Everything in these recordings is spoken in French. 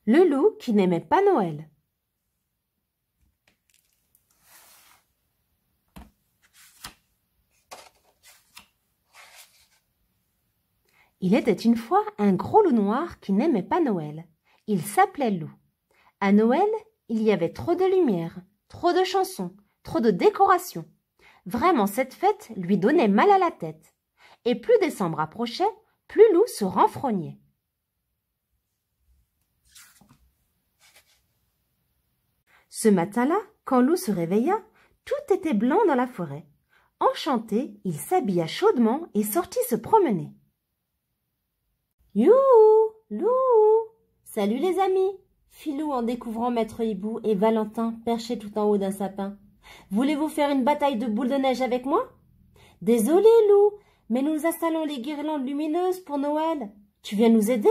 Le loup qui n'aimait pas Noël. Il était une fois un gros loup noir qui n'aimait pas Noël. Il s'appelait Loup. À Noël, il y avait trop de lumière, trop de chansons, trop de décorations. Vraiment, cette fête lui donnait mal à la tête. Et plus décembre approchait, plus Loup se renfrognait. Ce matin-là, quand Loup se réveilla, tout était blanc dans la forêt. Enchanté, il s'habilla chaudement et sortit se promener. « Youhou, Loup !»« Salut les amis !» fit Loup en découvrant Maître Hibou et Valentin perchés tout en haut d'un sapin. « Voulez-vous faire une bataille de boules de neige avec moi ?»« Désolé, Loup, mais nous installons les guirlandes lumineuses pour Noël. Tu viens nous aider ?»«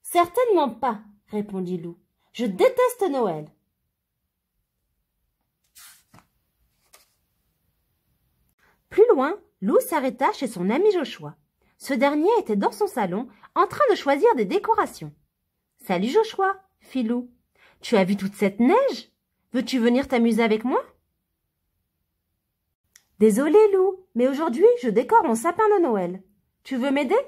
Certainement pas, » répondit Loup. « Je déteste Noël. » Plus loin, Loup s'arrêta chez son ami Joshua. Ce dernier était dans son salon, en train de choisir des décorations. « Salut Joshua, » fit Loup. « Tu as vu toute cette neige? Veux-tu venir t'amuser avec moi ?»« Désolé Loup, mais aujourd'hui je décore mon sapin de Noël. Tu veux m'aider ?»«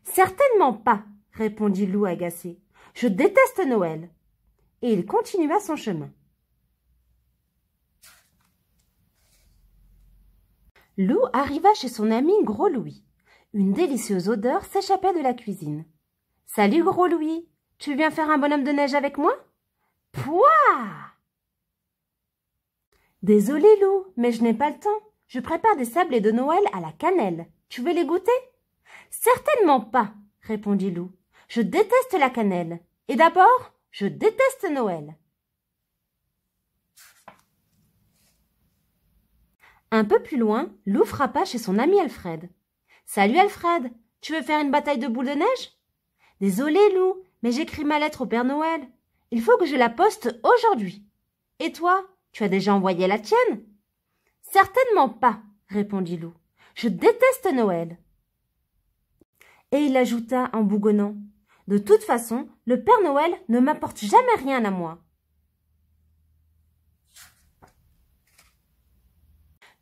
Certainement pas, » répondit Loup agacé. « Je déteste Noël. » Et il continua son chemin. Loup arriva chez son ami Gros Louis. Une délicieuse odeur s'échappait de la cuisine. « Salut Gros Louis, tu viens faire un bonhomme de neige avec moi ?»« Pouah !»« Désolé Loup, mais je n'ai pas le temps. Je prépare des sablés de Noël à la cannelle. Tu veux les goûter ?»« Certainement pas, » répondit Loup. « Je déteste la cannelle. Et d'abord, je déteste Noël. » Un peu plus loin, Loup frappa chez son ami Alfred. « Salut Alfred, tu veux faire une bataille de boules de neige ?»« Désolé Loup, mais j'écris ma lettre au Père Noël. Il faut que je la poste aujourd'hui. Et toi, tu as déjà envoyé la tienne ?»« Certainement pas, » répondit Loup. « Je déteste Noël. » Et il ajouta en bougonnant. « De toute façon, le Père Noël ne m'apporte jamais rien à moi. »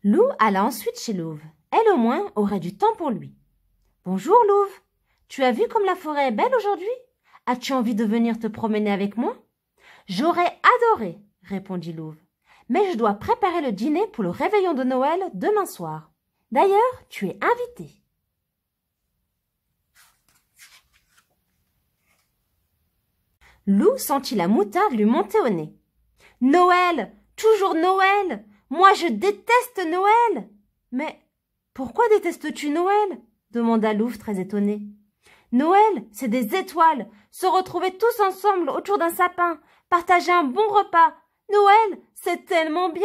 Loup alla ensuite chez Louve. Elle au moins aurait du temps pour lui. « Bonjour Louve, tu as vu comme la forêt est belle aujourd'hui? As-tu envie de venir te promener avec moi ?»« J'aurais adoré, » répondit Louve. « Mais je dois préparer le dîner pour le réveillon de Noël demain soir. D'ailleurs, tu es invité. » Loup sentit la moutarde lui monter au nez. « Noël, toujours Noël! Moi, je déteste Noël !»« Mais pourquoi détestes-tu Noël ?» demanda Louve très étonné. « Noël, c'est des étoiles, se retrouver tous ensemble autour d'un sapin, partager un bon repas. Noël, c'est tellement bien !»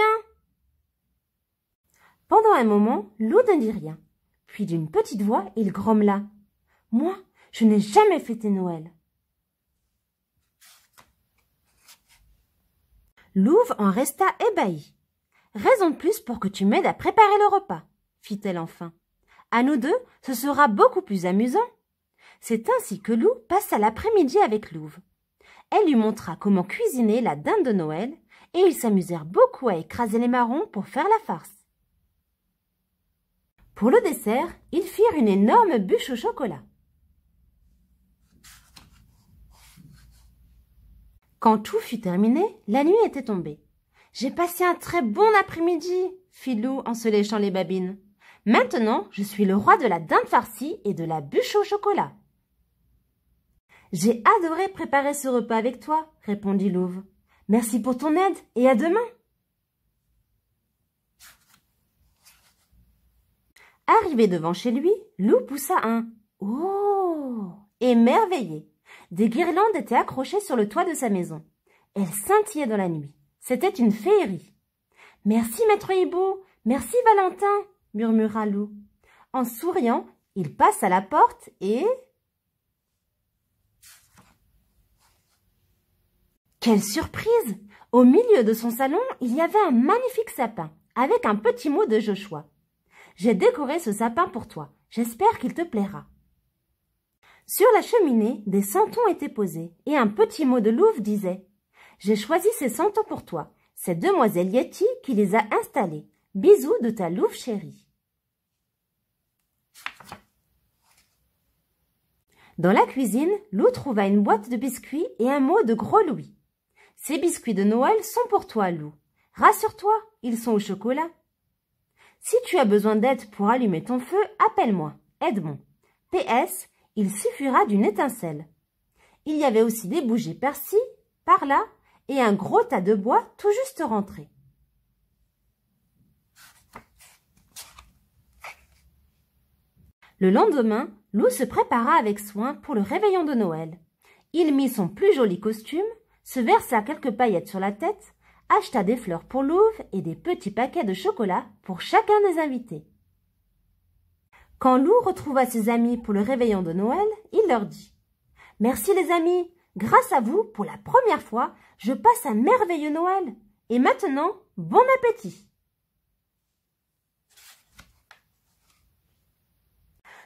Pendant un moment, Loup ne dit rien. Puis d'une petite voix, il grommela. « Moi, je n'ai jamais fêté Noël. » Louve en resta ébahie. « Raison de plus pour que tu m'aides à préparer le repas, » fit-elle enfin. « À nous deux, ce sera beaucoup plus amusant. » C'est ainsi que Loup passa l'après-midi avec Louve. Elle lui montra comment cuisiner la dinde de Noël et ils s'amusèrent beaucoup à écraser les marrons pour faire la farce. Pour le dessert, ils firent une énorme bûche au chocolat. Quand tout fut terminé, la nuit était tombée. « J'ai passé un très bon après-midi, » fit Loup en se léchant les babines. « Maintenant, je suis le roi de la dinde farcie et de la bûche au chocolat. »« J'ai adoré préparer ce repas avec toi, » répondit Louve. « Merci pour ton aide et à demain. » Arrivé devant chez lui, Loup poussa un « Oh !» émerveillé. Des guirlandes étaient accrochées sur le toit de sa maison. Elles scintillaient dans la nuit. C'était une féerie. « Merci, Maître Hibou, merci, Valentin !» murmura Loup. En souriant, il passe à la porte et... Quelle surprise! Au milieu de son salon, il y avait un magnifique sapin, avec un petit mot de Joshua. « J'ai décoré ce sapin pour toi. J'espère qu'il te plaira. » Sur la cheminée, des santons étaient posés et un petit mot de louve disait « J'ai choisi ces santons pour toi. C'est demoiselle Yeti qui les a installés. Bisous de ta louve chérie. » Dans la cuisine, Lou trouva une boîte de biscuits et un mot de gros Louis. « Ces biscuits de Noël sont pour toi, Lou. Rassure-toi, ils sont au chocolat. Si tu as besoin d'aide pour allumer ton feu, appelle-moi, Edmond. PS, il suffira d'une étincelle. » Il y avait aussi des bougies par-ci, par-là, et un gros tas de bois tout juste rentré. Le lendemain, Lou se prépara avec soin pour le réveillon de Noël. Il mit son plus joli costume, se versa quelques paillettes sur la tête, acheta des fleurs pour Louve et des petits paquets de chocolat pour chacun des invités. Quand Lou retrouva ses amis pour le réveillon de Noël, il leur dit « Merci les amis, grâce à vous, pour la première fois, je passe un merveilleux Noël. Et maintenant, bon appétit !»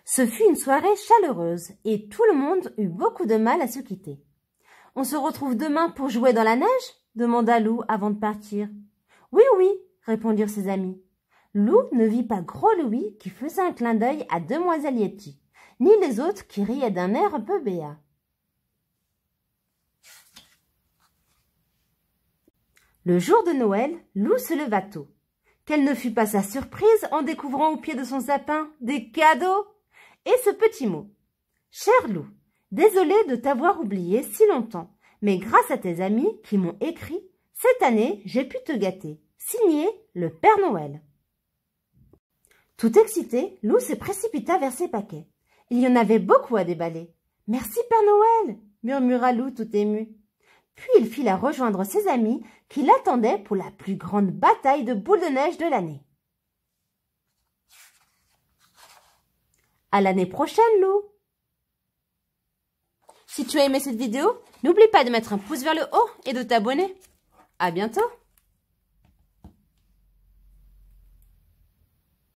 Ce fut une soirée chaleureuse et tout le monde eut beaucoup de mal à se quitter. « On se retrouve demain pour jouer dans la neige ?» demanda Lou avant de partir. « Oui, oui !» répondirent ses amis. Lou ne vit pas Gros Louis qui faisait un clin d'œil à demoiselle Yeti, ni les autres qui riaient d'un air un peu béat. Le jour de Noël, Lou se leva tôt. Quelle ne fut pas sa surprise en découvrant au pied de son sapin des cadeaux et ce petit mot. « Cher Lou, désolé de t'avoir oublié si longtemps, mais grâce à tes amis qui m'ont écrit, cette année j'ai pu te gâter. Signé le Père Noël. » Tout excité, Lou se précipita vers ses paquets. Il y en avait beaucoup à déballer. « Merci Père Noël !» murmura Lou tout ému. Puis il fila rejoindre ses amis qui l'attendaient pour la plus grande bataille de boules de neige de l'année. À l'année prochaine, Lou! Si tu as aimé cette vidéo, n'oublie pas de mettre un pouce vers le haut et de t'abonner. À bientôt!